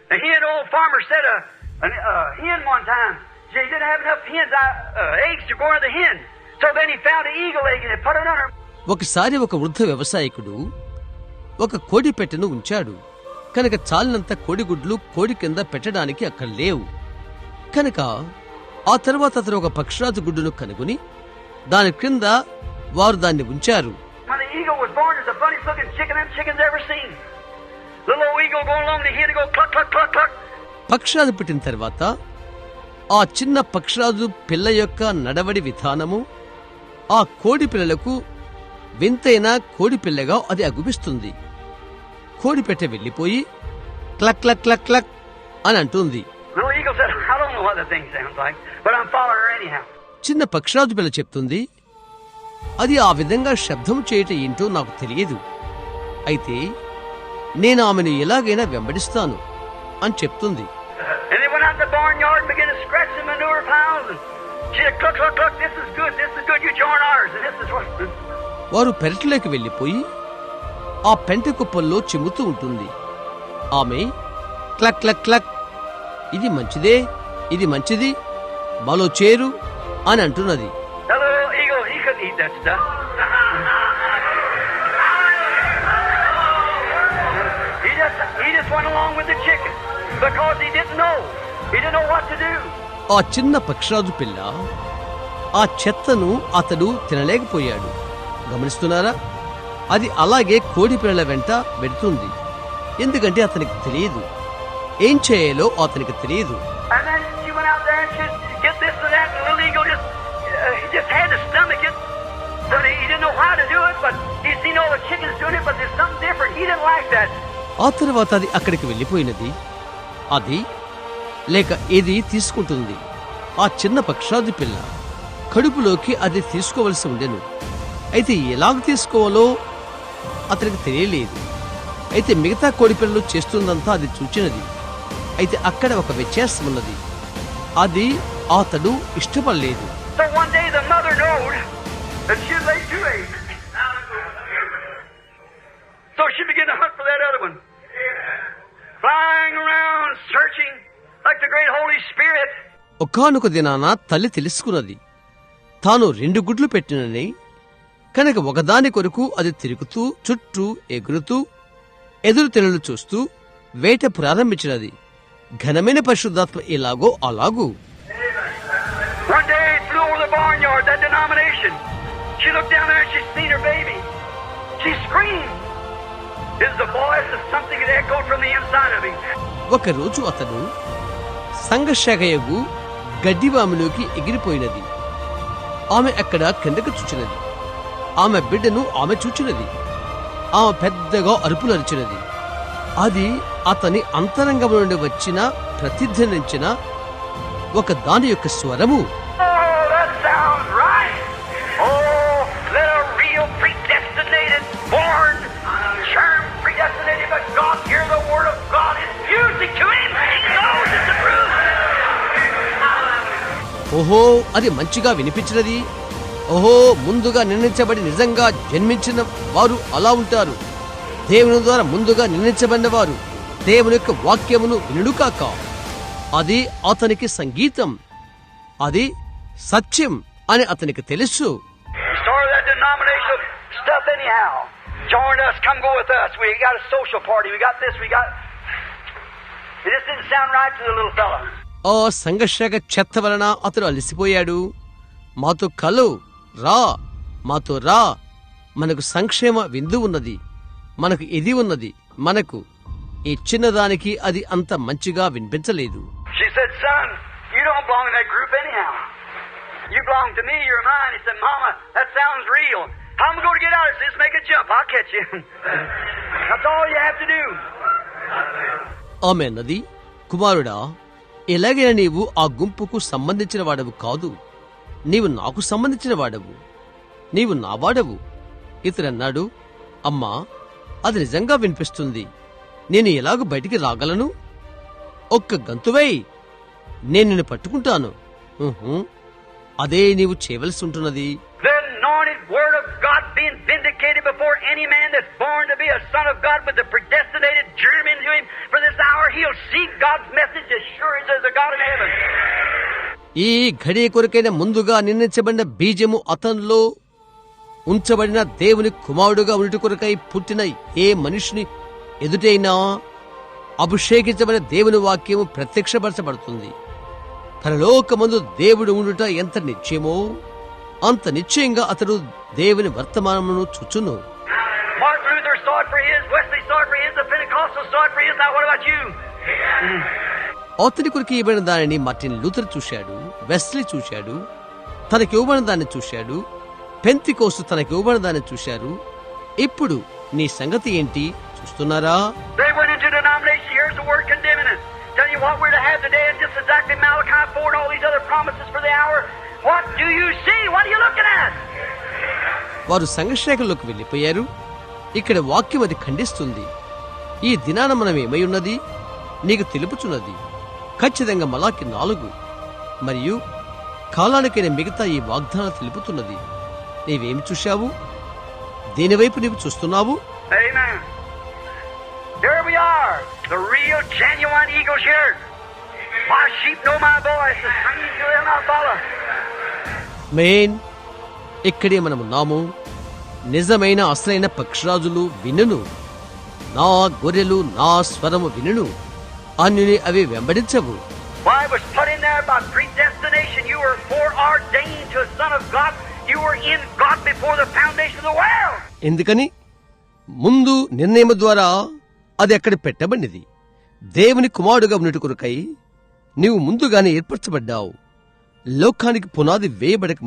And he, an old farmer, said a hen one time, he didn't have enough eggs to go into the hen. So then he found an eagle egg and he put it under. ఒకసారి ఒక వృద్ధ వ్యవసాయకుడు ఒక కోడి పెట్టెను ఉంచాడు. కనుక చాలినంత కోడిగుడ్లు కోడి కింద పెట్టడానికి అక్కడ లేవు. కనుక ఆ తర్వాత అతను ఒక పక్షిరాజు గుడ్డును కనుగొని దాని క్రింద వారు దాన్ని ఉంచారు. పక్షిరాజు పుట్టిన తర్వాత ఆ చిన్న పక్షిరాజు పిల్ల యొక్క నడవడి విధానము ఆ కోడి పిల్లలకు వింతైన కోడి పిల్లగా అది అగుపిస్తుంది. కోడి పెట్టె వెళ్లిపోయి క్లక్ క్లక్ క్లక్ క్లక్ అని అంటుంది. చిన్న పక్షిరాజు పిల్ల చెప్తుంది, అది ఆ విధంగా శబ్దం చేయటం ఏంటో నాకు తెలియదు, అయితే నేను ఆమెను ఎలాగైనా వెంబడిస్తాను అని చెప్తుంది. వారు పెరట్లోకి వెళ్లిపోయి ఆ పెంట కుప్పల్లో చిమ్ముతూ ఉంటుంది. ఆమె క్లక్ క్లక్ క్లక్, ఇది మంచిదే, ఇది మంచిది, మాలో చేరు అని అంటున్నది. ఆ చిన్న పక్షిరాజు పిల్ల ఆ చెత్తను అతడు తినలేకపోయాడు. గమనిస్తున్నారా? అది అలాగే కోడి పిల్లల వెంట పెడుతుంది. ఎందుకంటే అతనికి తెలియదు, ఏం చేయాలో అతనికి తెలియదు. ఆ తర్వాత అది అక్కడికి వెళ్ళిపోయినది. అది లేక ఏది తీసుకుంటుంది. ఆ చిన్న పక్షాది పిల్ల కడుపులోకి అది తీసుకోవలసి ఉండెను. అయితే ఎలాగ తీసుకోవాలో అతనికి తెలియలేదు. అయితే మిగతా కోడిపిల్లలు చేస్తుందంతా అది చూచినది. అయితే అక్కడ ఒక వ్యత్యాసం ఉన్నది. అది అతడు ఇష్టపడలేదు. ఒకానొక దినాన తల్లి తెలుసుకున్నది, తాను 2 గుడ్లు పెట్టినని. కనుక ఒకదాని కొరకు అది తిరుగుతూ చుట్టూ ఎగురుతూ ఎదురు తెనులు చూస్తూ వేట ప్రారంభించినది. ఘనమైన పరిశుద్ధాత్మ ఎలాగో అలాగూ. ఒకరోజు అతను సంఘశాఖయగు గడ్డివాములోకి ఎగిరిపోయినది. ఆమె అక్కడ కిందకు చూచినది. ఆమె బిడ్డను ఆమె చూచినది. ఆమె పెద్దగా అరుపులు అరిచినది. అది అతని అంతరంగం నుండి వచ్చిన ప్రతిధ్వనించిన ఒక దాని యొక్క స్వరము. ఓహో, అది మంచిగా వినిపించినది. ఓహో, ముందుగా నిర్ణయించబడి నిజంగా జన్మించిన వారు అలా ఉంటారు. దేవుని ద్వారా ముందుగా నిర్ణయించబడిన వారు దేవుని యొక్క వాక్యమును వినుడుకాక. అది అతనికి సంగీతం, అది సత్యం అని అతనికి తెలుసు. ఆ సంఘర్షక చెత్త వలన అతడు అలసిపోయాడు. మాతో కలు రా, మాతో రా, మనకు సంక్షేమ విందు ఉన్నది, మనకు ఇది ఉన్నది. మనకు ఈ చిన్నదానికి అది అంత మంచిగా వినిపించలేదు. ఆమె అన్నది, కుమారుడా, ఎలాగైనా నీవు ఆ గుంపుకు సంబంధించిన వాడవు కాదు, నీవు నాకు సంబంధించిన వాడవు, నీవు నా వాడవు. ఇతరన్నాడు, అమ్మా, అది నిజంగా వినిపిస్తుంది, నేను ఎలాగూ బయటికి రాగలను? ఒక్క గంతువై, నేను నిన్ను పట్టుకుంటాను. అదే నీవు చేయవలసి ఉంటున్నది. The anointed word of God being vindicated before any man that's born to be a son of God with the predestinated germ into him for this hour. He'll see God's message as sure as there's a God in heaven. ఈ ఘడియ కొరకైన ముందుగా నిర్ణయించబడిన బీజము అతనిలో ఉంచబడిన దేవుని కుమారుడుగా ఉండుట కొరకై పుట్టిన ఏ మనిషిని ఎదుటైనా అభిషేకించబడిన దేవుని వాక్యము ప్రత్యక్షపరచబడుతుంది. పరలోకమందు దేవుడు ఉండుట ఎంత నిశ్చయమో అంత నిశ్చయంగా అతడు దేవుని వర్తమానమును చూచును. Martin Luther saw it for his, Wesley saw it for his, the Pentecostals saw it for his. Now what about you? అతని కొరకు ఇవ్వబడిన దానిని మార్టిన్ లూథర్ చూశాడు, వెస్లీ చూశాడు, తనకి ఇవ్వబడిన దాన్ని చూశాడు, పెంతికోస్తు తనకి ఇవ్వబడిన దాన్ని చూశారు. ఇప్పుడు నీ సంగతి ఏంటి చూస్తున్నారా? They went into denomination. Here's the word condemning it. Tell you what we're to have today, and just exactly Malachi 4 and all these other promises for the hour. What do you see? What are you looking at? వారు సంఘశాఖల్లోకి వెళ్లిపోయారు. ఇక్కడ వాక్యం అది ఖండిస్తుంది. ఈ దినాన మనం ఏమై ఉన్నది నీకు తెలుపుచున్నది. ఖచ్చితంగా మలాకి 4 మరియు కాలానికైన మిగతా ఈ వాగ్దానాలు తెలుపుతున్నది. నీవేమి చూశావు? దేనివైపు నీవు చూస్తున్నావు? Amen. There we are, the real, genuine eagles here. My sheep know my voice, the stranger they will not follow. Main ఇక్కడే మనమున్నాము. నిజమైన అసలైన పక్షిరాజులు వినును, నా గొర్రెలు నా స్వరము వినును, అన్యుని అవి వెంబడించవు. Why it was put in there by predestination. You were foreordained to a son of God. You were in God before the foundation of the world. ఎందుకని ముందు నిర్ణయం ద్వారా అది అక్కడ పెట్టబడినది. దేవుని కుమారుడుగా ఉన్నట్టు కొరకై నీవు ముందుగానే ఏర్పరచబడ్డావు. లోకానికి పునాది వేయబడక